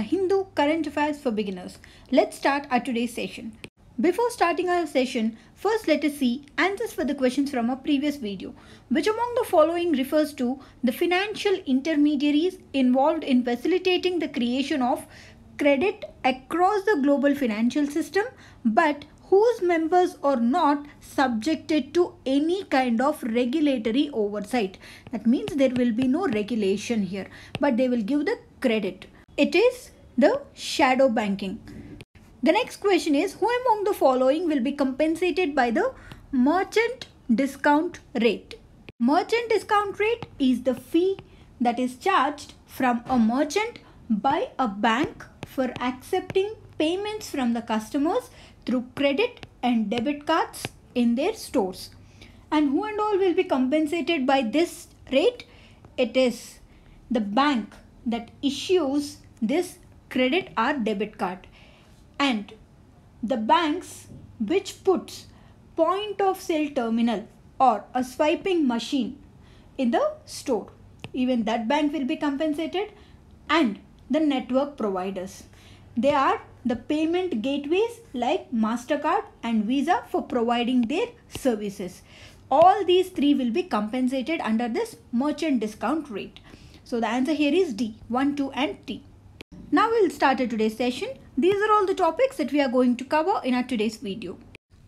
the Hindu current affairs for beginners. Let's start our today's session. Before starting our session, first let us see answers for the questions from our previous video. Which among the following refers to the financial intermediaries involved in facilitating the creation of credit across the global financial system, but whose members are not subjected to any kind of regulatory oversight? That means there will be no regulation here, but they will give the credit. It is the shadow banking. The next question is, who among the following will be compensated by the merchant discount rate? Merchant discount rate is the fee that is charged from a merchant by a bank for accepting payments from the customers through credit and debit cards in their stores. And who and all will be compensated by this rate? It is the bank that issues this credit or debit card, and the banks which puts point of sale terminal or a swiping machine in the store, even that bank will be compensated, and the network providers. They are the payment gateways like MasterCard and Visa for providing their services. All these three will be compensated under this merchant discount rate. So the answer here is D, 1, 2 and T. Now we'll start today's session. These are all the topics that we are going to cover in our today's video.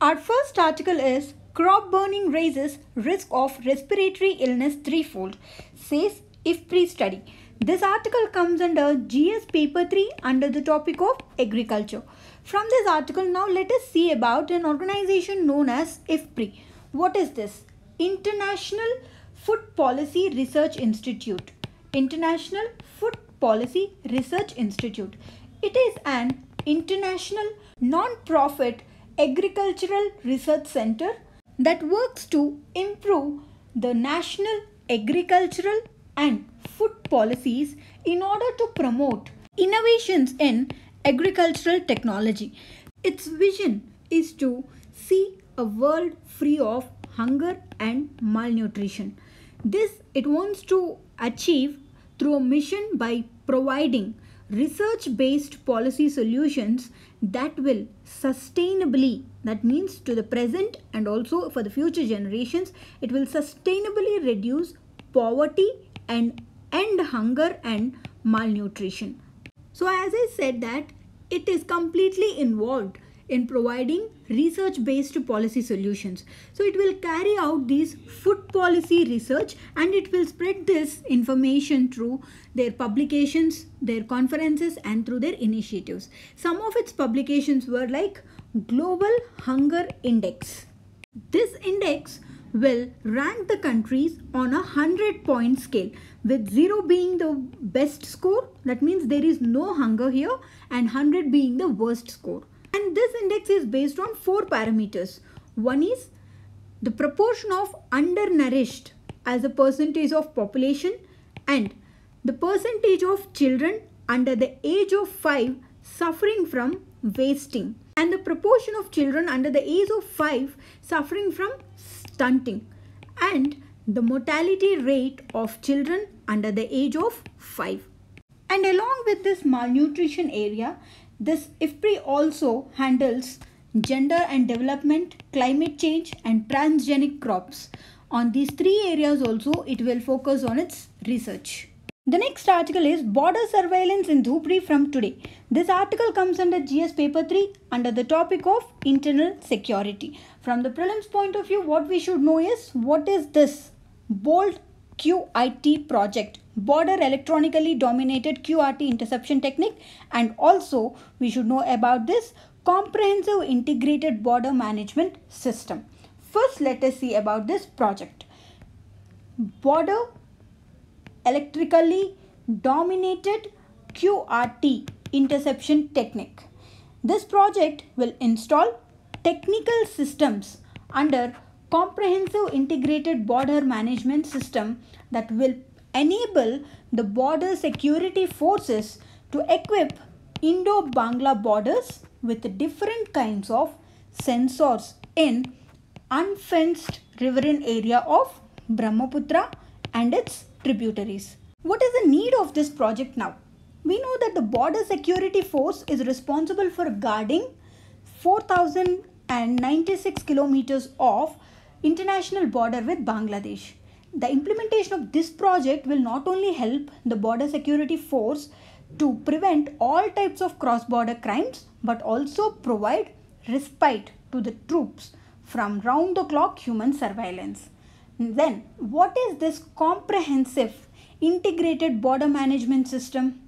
Our first article is crop burning raises risk of respiratory illness threefold, says IFPRI study. This article comes under GS paper 3 under the topic of agriculture. From this article, now let us see about an organization known as IFPRI. What is this? International Food Policy Research Institute. International Food Policy Research Institute. It is an international non-profit agricultural research center that works to improve the national agricultural and food policies in order to promote innovations in agricultural technology. Its vision is to see a world free of hunger and malnutrition. This it wants to achieve through a mission by providing research-based policy solutions that will sustainably, that means to the present and also for the future generations, it will sustainably reduce poverty and end hunger and malnutrition. So as I said that it is completely involved in providing research-based policy solutions. So it will carry out these food policy research and it will spread this information through their publications, their conferences and through their initiatives. Some of its publications were like Global Hunger Index. This index will rank the countries on a 100-point scale, with 0 being the best score, that means there is no hunger here, and 100 being the worst score. And this index is based on 4 parameters. One is the proportion of undernourished as a percentage of population, and the percentage of children under the age of 5 suffering from wasting, and the proportion of children under the age of 5 suffering from stunting, and the mortality rate of children under the age of 5. And along with this malnutrition area, this IFPRI also handles gender and development, climate change and transgenic crops. On these 3 areas also it will focus on its research. The next article is Border Surveillance in Dhupri from Today. This article comes under GS paper 3 under the topic of internal security. From the prelims point of view, what we should know is, what is this BOLD-QIT project? Border Electronically Dominated QRT Interception Technique, and also we should know about this Comprehensive Integrated Border Management System. First let us see about this project. Border Electrically Dominated QRT Interception Technique. This project will install technical systems under Comprehensive Integrated Border Management System that will enable the border security forces to equip Indo-Bangla borders with different kinds of sensors in unfenced riverine area of Brahmaputra and its tributaries. What is the need of this project now? We know that the Border Security Force is responsible for guarding 4,096 kilometers of international border with Bangladesh. The implementation of this project will not only help the Border Security Force to prevent all types of cross-border crimes, but also provide respite to the troops from round-the-clock human surveillance. Then, what is this comprehensive integrated border management system?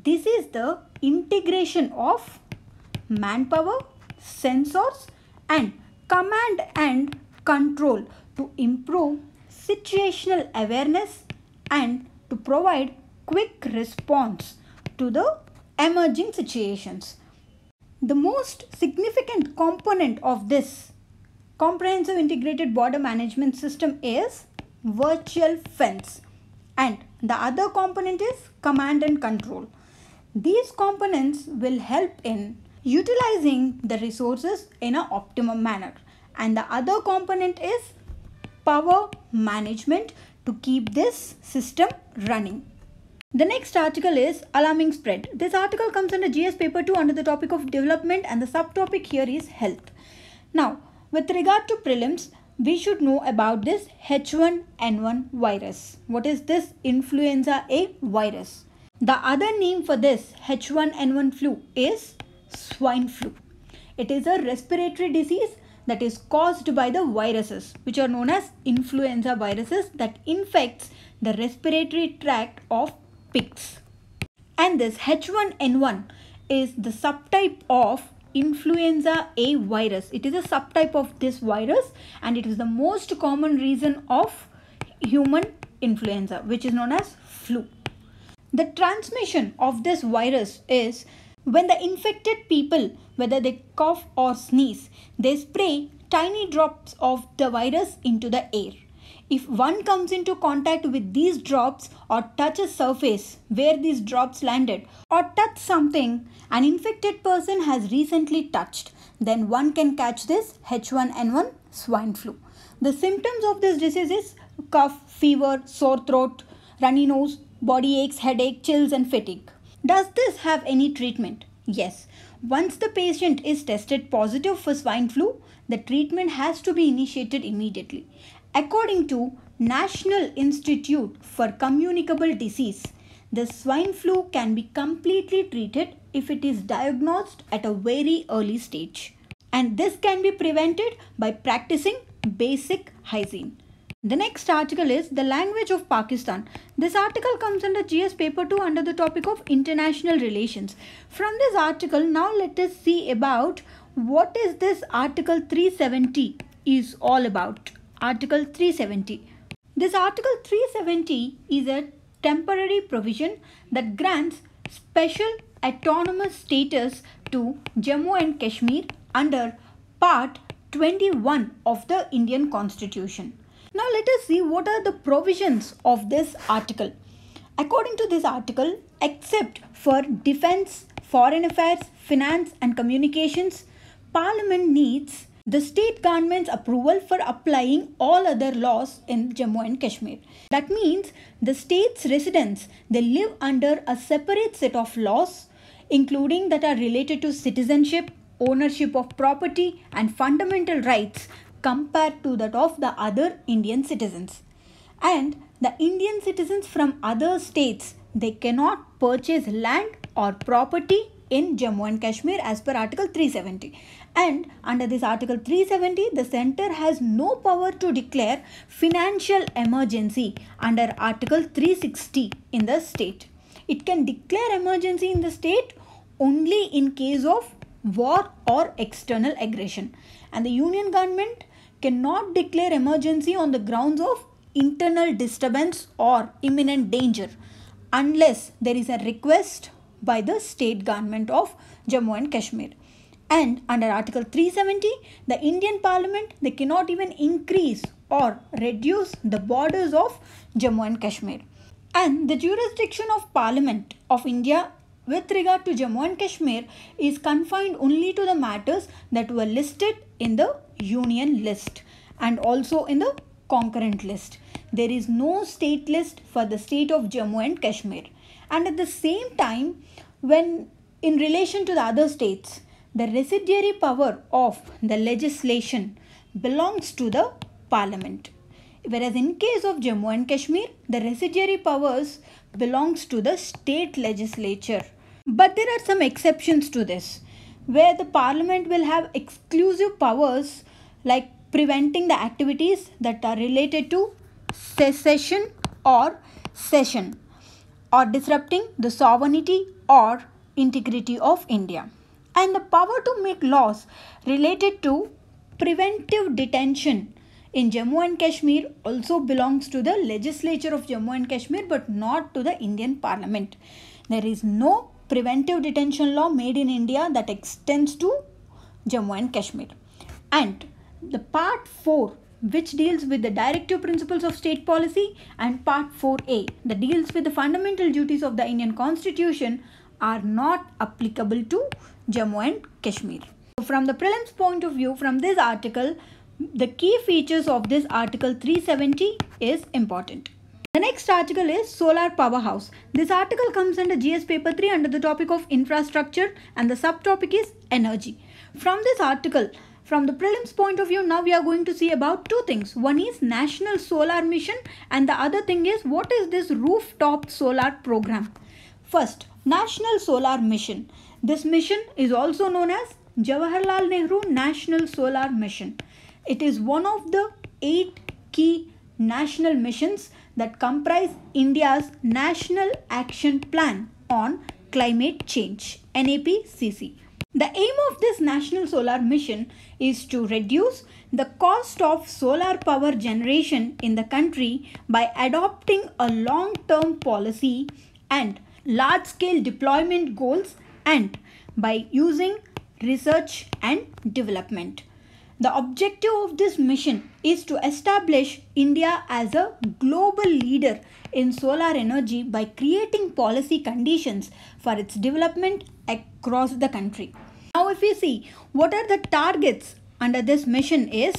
This is the integration of manpower, sensors and command and control to improve situational awareness and to provide quick response to the emerging situations. The most significant component of this comprehensive integrated border management system is virtual fence, and the other component is command and control. These components will help in utilizing the resources in an optimum manner, and the other component is power management to keep this system running. The next article is alarming spread. This article comes under GS paper 2 under the topic of development, and the subtopic here is health. Now, with regard to prelims, we should know about this H1N1 virus. What is this Influenza A virus? The other name for this H1N1 flu is swine flu. It is a respiratory disease that is caused by the viruses which are known as influenza viruses that infects the respiratory tract of pigs. And this H1N1 is the subtype of Influenza A virus. It is a subtype of this virus and it is the most common reason of human influenza, which is known as flu. The transmission of this virus is when the infected people, whether they cough or sneeze, they spray tiny drops of the virus into the air. If one comes into contact with these drops or touch a surface where these drops landed or touch something an infected person has recently touched, then one can catch this H1N1 swine flu. The symptoms of this disease is cough, fever, sore throat, runny nose, body aches, headache, chills and fatigue. Does this have any treatment? Yes. Once the patient is tested positive for swine flu, the treatment has to be initiated immediately. According to National Institute for Communicable Disease, the swine flu can be completely treated if it is diagnosed at a very early stage. And this can be prevented by practicing basic hygiene. The next article is the language of Pakistan. This article comes under GS paper 2 under the topic of international relations. From this article, now let us see about what is this Article 370 is all about. Article 370. This Article 370 is a temporary provision that grants special autonomous status to Jammu and Kashmir under Part 21 of the Indian Constitution. Now let us see what are the provisions of this article. According to this article, except for defense, foreign affairs, finance and communications, Parliament needs the state government's approval for applying all other laws in Jammu and Kashmir. That means the state's residents, they live under a separate set of laws, including that are related to citizenship, ownership of property and fundamental rights compared to that of the other Indian citizens. And the Indian citizens from other states, they cannot purchase land or property in Jammu and Kashmir as per Article 370. And under this Article 370, the centre has no power to declare financial emergency under Article 360 in the state. It can declare emergency in the state only in case of war or external aggression. And the union government cannot declare emergency on the grounds of internal disturbance or imminent danger unless there is a request by the state government of Jammu and Kashmir. And under Article 370, the Indian Parliament, they cannot even increase or reduce the borders of Jammu and Kashmir. And the jurisdiction of Parliament of India with regard to Jammu and Kashmir is confined only to the matters that were listed in the Union list and also in the concurrent list. There is no state list for the state of Jammu and Kashmir. And at the same time, when in relation to the other states, the residuary power of the legislation belongs to the parliament. Whereas in case of Jammu and Kashmir, the residuary powers belongs to the state legislature. But there are some exceptions to this, where the parliament will have exclusive powers like preventing the activities that are related to secession or session, or disrupting the sovereignty or integrity of India. And the power to make laws related to preventive detention in Jammu and Kashmir also belongs to the legislature of Jammu and Kashmir, but not to the Indian Parliament. There is no preventive detention law made in India that extends to Jammu and Kashmir. And the part 4, which deals with the directive principles of state policy, and part 4A, that deals with the fundamental duties of the Indian Constitution, are not applicable to Jammu and Kashmir. So from the prelims point of view, from this article, the key features of this article 370 is important. The next article is Solar Powerhouse. This article comes under GS paper 3 under the topic of infrastructure, and the subtopic is energy. From this article, from the prelims point of view, now we are going to see about two things. One is National Solar Mission, and the other thing is what is this Rooftop Solar Program. First, National Solar Mission. This mission is also known as Jawaharlal Nehru National Solar Mission. It is one of the 8 key national missions that comprise India's National Action Plan on Climate Change, NAPCC. The aim of this National Solar Mission is to reduce the cost of solar power generation in the country by adopting a long-term policy and large-scale deployment goals, and by using research and development. The objective of this mission is to establish India as a global leader in solar energy by creating policy conditions for its development across the country. Now if we see what are the targets under this mission is,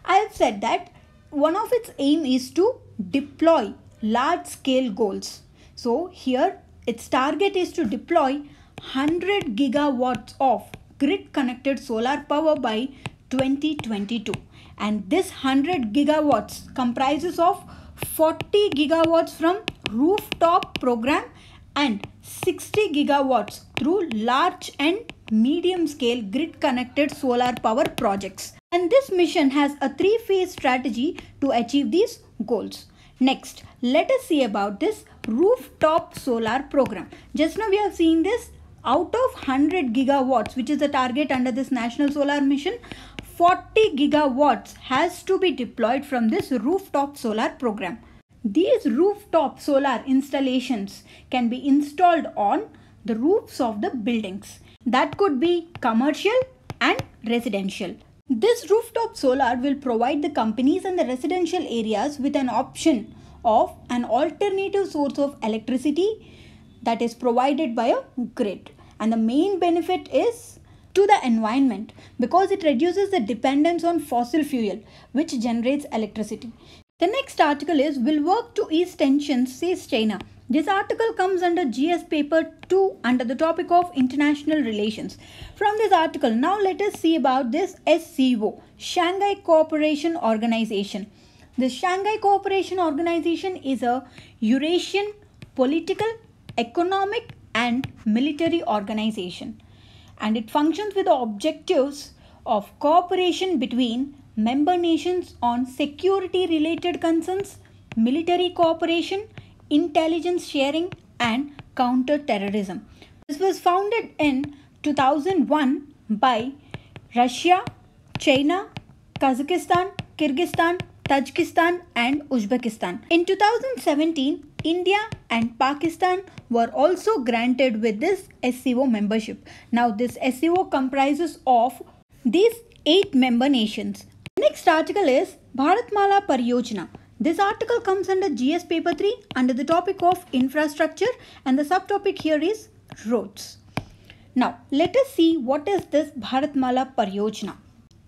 I have said that one of its aim is to deploy large scale goals. So here its target is to deploy 100 gigawatts of grid connected solar power by 2022, and this 100 gigawatts comprises of 40 gigawatts from Rooftop program and 60 gigawatts through large and medium scale grid connected solar power projects. And this mission has a 3-phase strategy to achieve these goals. Next, let us see about this Rooftop solar program. Just now we have seen this, out of 100 gigawatts, which is the target under this National Solar Mission, 40 gigawatts has to be deployed from this Rooftop solar program. These rooftop solar installations can be installed on the roofs of the buildings. That could be commercial and residential. This rooftop solar will provide the companies and the residential areas with an option of an alternative source of electricity that is provided by a grid. And the main benefit is to the environment because it reduces the dependence on fossil fuel which generates electricity. The next article is Will Work to Ease Tensions, says China. This article comes under GS paper 2 under the topic of international relations. From this article, now let us see about this SCO, Shanghai Cooperation Organization. The Shanghai Cooperation Organization is a Eurasian political, economic and military organization, and it functions with the objectives of cooperation between member nations on security related concerns, military cooperation, intelligence sharing and counter-terrorism. This was founded in 2001 by Russia, China, Kazakhstan, Kyrgyzstan, Tajikistan and Uzbekistan. In 2017, India and Pakistan were also granted with this SCO membership. Now this SCO comprises of these 8 member nations. Next article is Bharatmala Pariyojana. This article comes under GS paper 3 under the topic of infrastructure, and the subtopic here is roads. Now let us see what is this Bharatmala Pariyojana.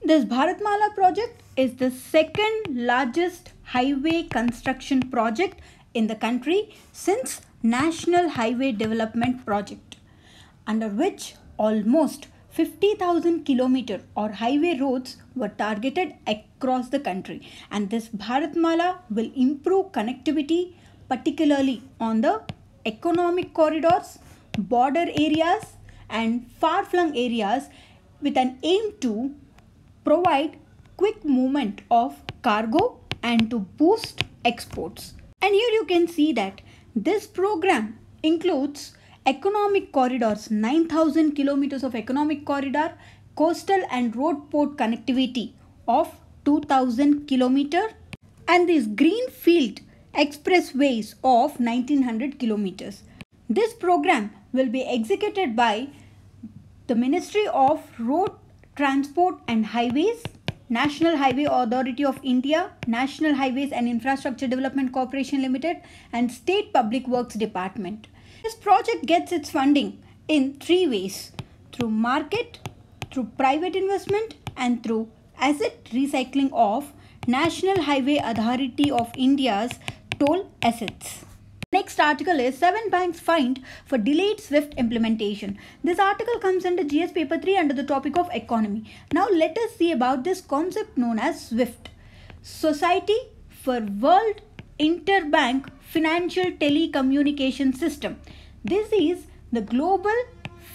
This Bharatmala project is the second largest highway construction project in the country since National Highway Development Project, under which almost 50,000 kilometers or highway roads were targeted across the country. And this Bharatmala will improve connectivity, particularly on the economic corridors, border areas and far-flung areas, with an aim to provide quick movement of cargo and to boost exports. And here you can see that this program includes economic corridors, 9,000 kilometers of economic corridor, coastal and road port connectivity of 2,000 kilometers, and these greenfield expressways of 1,900 kilometers. This program will be executed by the Ministry of Road Transport and Highways, National Highway Authority of India, National Highways and Infrastructure Development Corporation Limited, and State Public Works Department. This project gets its funding in three ways: through market, through private investment, and through asset recycling of National Highway Authority of India's toll assets. Next article is 7 banks fined for delayed SWIFT implementation. This article comes under GS paper 3 under the topic of economy. Now let us see about this concept known as SWIFT. Society for World Interbank Financial Telecommunication System. This is the global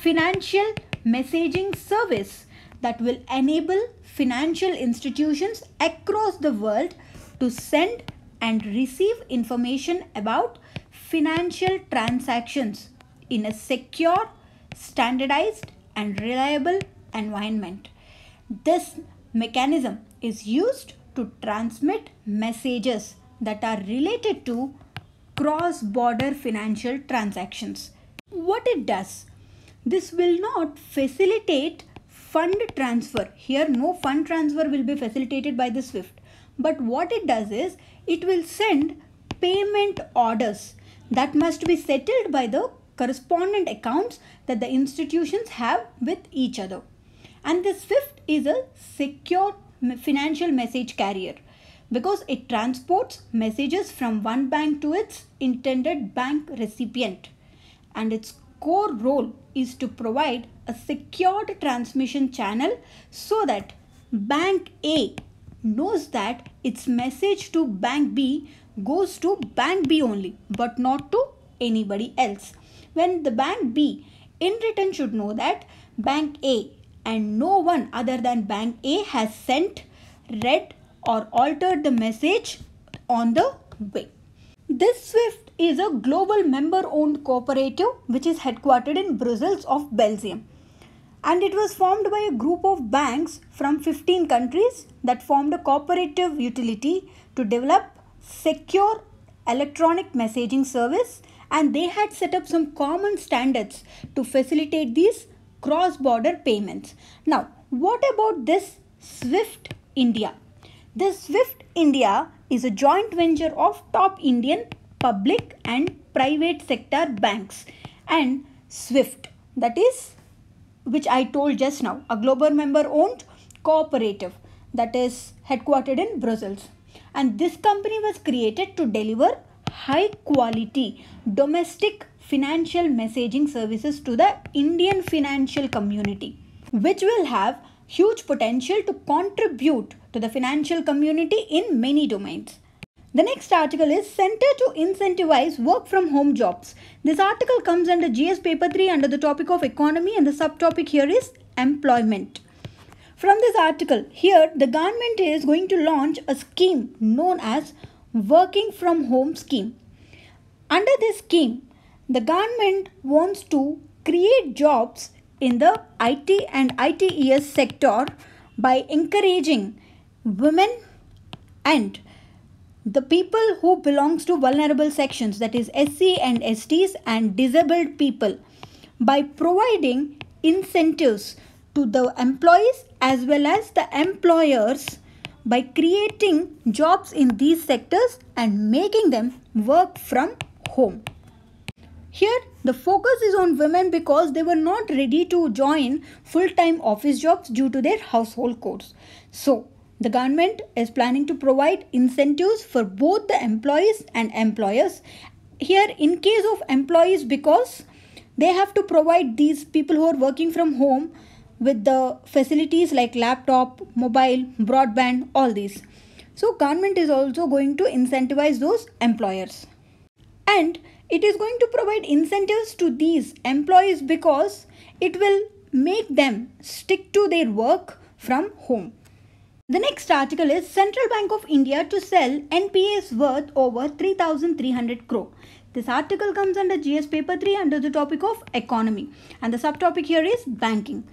financial messaging service that will enable financial institutions across the world to send and receive information about financial transactions in a secure, standardized and reliable environment. This mechanism is used to transmit messages that are related to cross-border financial transactions. What it does? This will not facilitate fund transfer. Here no fund transfer will be facilitated by the SWIFT. But what it does is it will send payment orders that must be settled by the correspondent accounts that the institutions have with each other. And the SWIFT is a secure financial message carrier because it transports messages from one bank to its intended bank recipient. And its core role is to provide a secured transmission channel so that Bank A knows that its message to Bank B goes to Bank B only, but not to anybody else. When the Bank B in return should know that Bank A and no one other than Bank A has sent, read or altered the message on the way. This SWIFT is a global member-owned cooperative which is headquartered in Brussels of Belgium. And it was formed by a group of banks from 15 countries that formed a cooperative utility to develop secure electronic messaging service, and they had set up some common standards to facilitate these cross-border payments. Now, what about this SWIFT India? This SWIFT India is a joint venture of top Indian public and private sector banks and SWIFT, that is, which I told just now, a global member owned cooperative that is headquartered in Brussels. And this company was created to deliver high quality domestic financial messaging services to the Indian financial community, which will have huge potential to contribute to the financial community in many domains. The next article is Center to Incentivize Work from Home Jobs. This article comes under GS paper 3 under the topic of economy, and the subtopic here is employment. From this article, here the government is going to launch a scheme known as Working from Home Scheme. Under this scheme, the government wants to create jobs in the IT and ITES sector by encouraging women and the people who belongs to vulnerable sections, that is SC and STs and disabled people, by providing incentives to the employees as well as the employers by creating jobs in these sectors and making them work from home. Here the focus is on women because they were not ready to join full-time office jobs due to their household chores. So the government is planning to provide incentives for both the employees and employers here in case of employees, because they have to provide these people who are working from home with the facilities like laptop, mobile, broadband, all these. So government is also going to incentivize those employers. And it is going to provide incentives to these employees because it will make them stick to their work from home. The next article is Central Bank of India to sell NPAs worth over 3,300 crore. This article comes under GS paper 3 under the topic of economy, and the subtopic here is banking.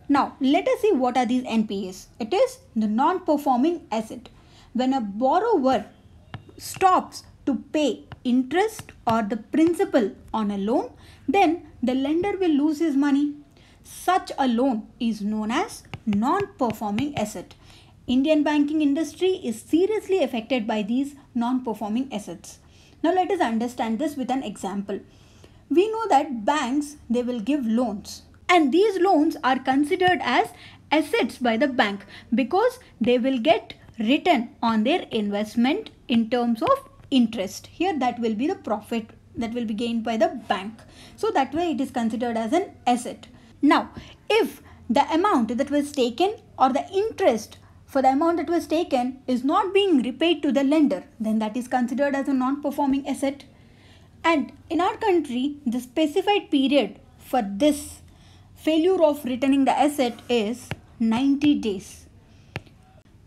Now let us see what are these NPAs. It is the non-performing asset. When a borrower stops to pay interest or the principal on a loan, then the lender will lose his money. Such a loan is known as non-performing asset. Indian banking industry is seriously affected by these non-performing assets. Now let us understand this with an example. We know that banks, they will give loans, and these loans are considered as assets by the bank because they will get return on their investment in terms of interest. Here that will be the profit that will be gained by the bank. So that way it is considered as an asset. Now if the amount that was taken or the interest for the amount that was taken is not being repaid to the lender, then that is considered as a non-performing asset. And in our country, the specified period for this failure of returning the asset is 90 days.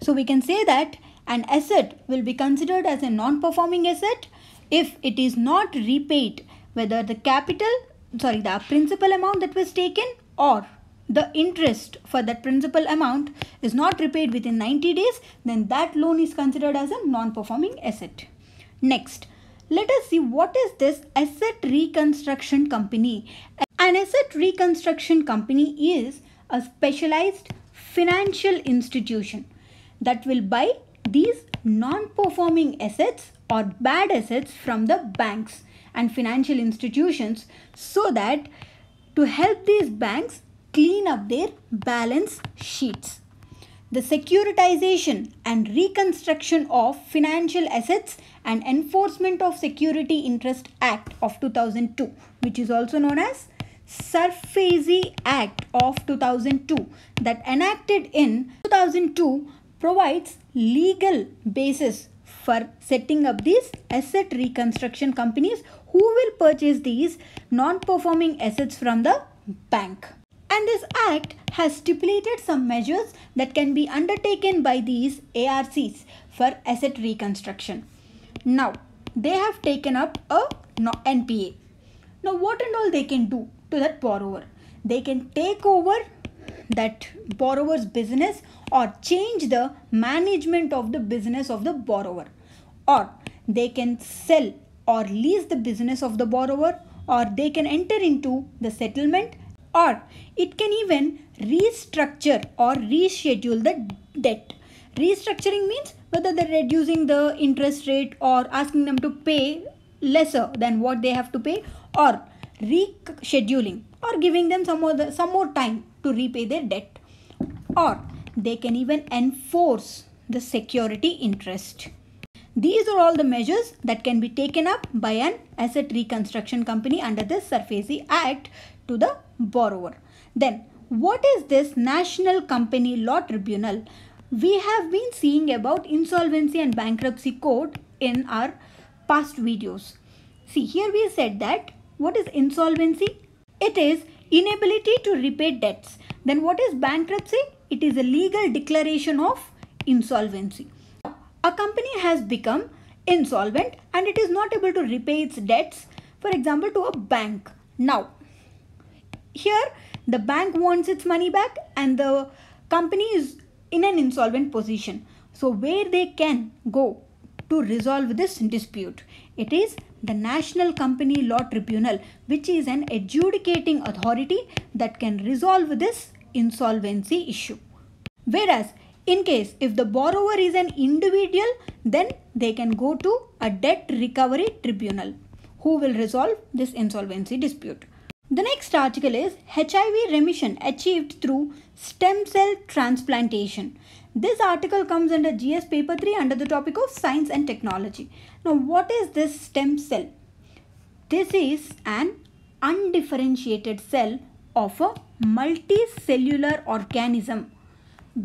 So we can say that an asset will be considered as a non-performing asset if it is not repaid, whether the principal amount that was taken or the interest for that principal amount is not repaid within 90 days, then that loan is considered as a non-performing asset. Next, let us see what is this asset reconstruction company. An asset reconstruction company is a specialized financial institution that will buy these non-performing assets or bad assets from the banks and financial institutions so that to help these banks clean up their balance sheets. The Securitization and Reconstruction of Financial Assets and Enforcement of Security Interest Act of 2002, which is also known as SARFAESI Act of 2002, that enacted in 2002, provides legal basis for setting up these asset reconstruction companies who will purchase these non-performing assets from the bank. And this act has stipulated some measures that can be undertaken by these ARCs for asset reconstruction. Now, they have taken up a NPA. Now, what and all they can do to that borrower? They can take over that borrower's business or change the management of the business of the borrower, or they can sell or lease the business of the borrower, or they can enter into the settlement, or it can even restructure or reschedule the debt. Restructuring means whether they're reducing the interest rate or asking them to pay lesser than what they have to pay, or rescheduling or giving them some more time to repay their debt, or they can even enforce the security interest. These are all the measures that can be taken up by an asset reconstruction company under this SARFAESI Act to the borrower. Then, what is this National Company Law Tribunal? We have been seeing about insolvency and bankruptcy code in our past videos. See, here we said that what is insolvency? It is inability to repay debts. Then what is bankruptcy? It is a legal declaration of insolvency. A company has become insolvent and it is not able to repay its debts, for example, to a bank. Now, here the bank wants its money back and the company is in an insolvent position. So where they can go to resolve this dispute? It is the National Company Law Tribunal, which is an adjudicating authority that can resolve this insolvency issue. Whereas in case if the borrower is an individual, then they can go to a debt recovery tribunal who will resolve this insolvency dispute. The next article is HIV remission achieved through stem cell transplantation. This article comes under GS paper 3 under the topic of science and technology. Now, what is this stem cell? This is an undifferentiated cell of a multicellular organism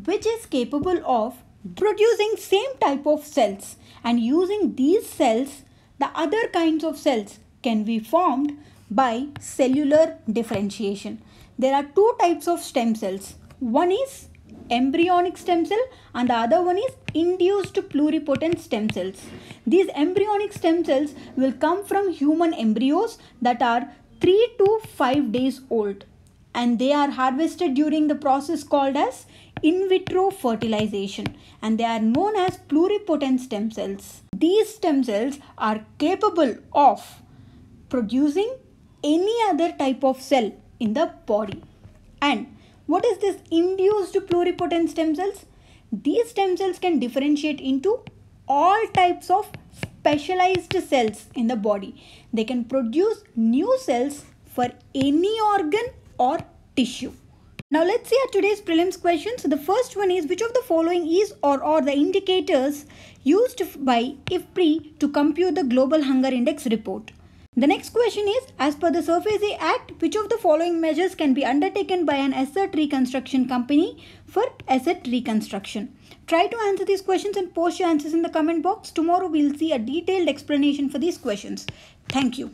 which is capable of producing same type of cells, and using these cells the other kinds of cells can be formed by cellular differentiation. There are two types of stem cells. One is embryonic stem cell and the other one is induced pluripotent stem cells. These embryonic stem cells will come from human embryos that are 3 to 5 days old, and they are harvested during the process called as in vitro fertilization, and they are known as pluripotent stem cells. These stem cells are capable of producing any other type of cell in the body. And what is this induced pluripotent stem cells? These stem cells can differentiate into all types of specialized cells in the body. They can produce new cells for any organ or tissue. Now let's see our today's prelims questions. The first one is, which of the following is or are the indicators used by IFPRI to compute the Global Hunger Index report? The next question is, as per the Surface A Act, which of the following measures can be undertaken by an asset reconstruction company for asset reconstruction? Try to answer these questions and post your answers in the comment box. Tomorrow we'll see a detailed explanation for these questions. Thank you.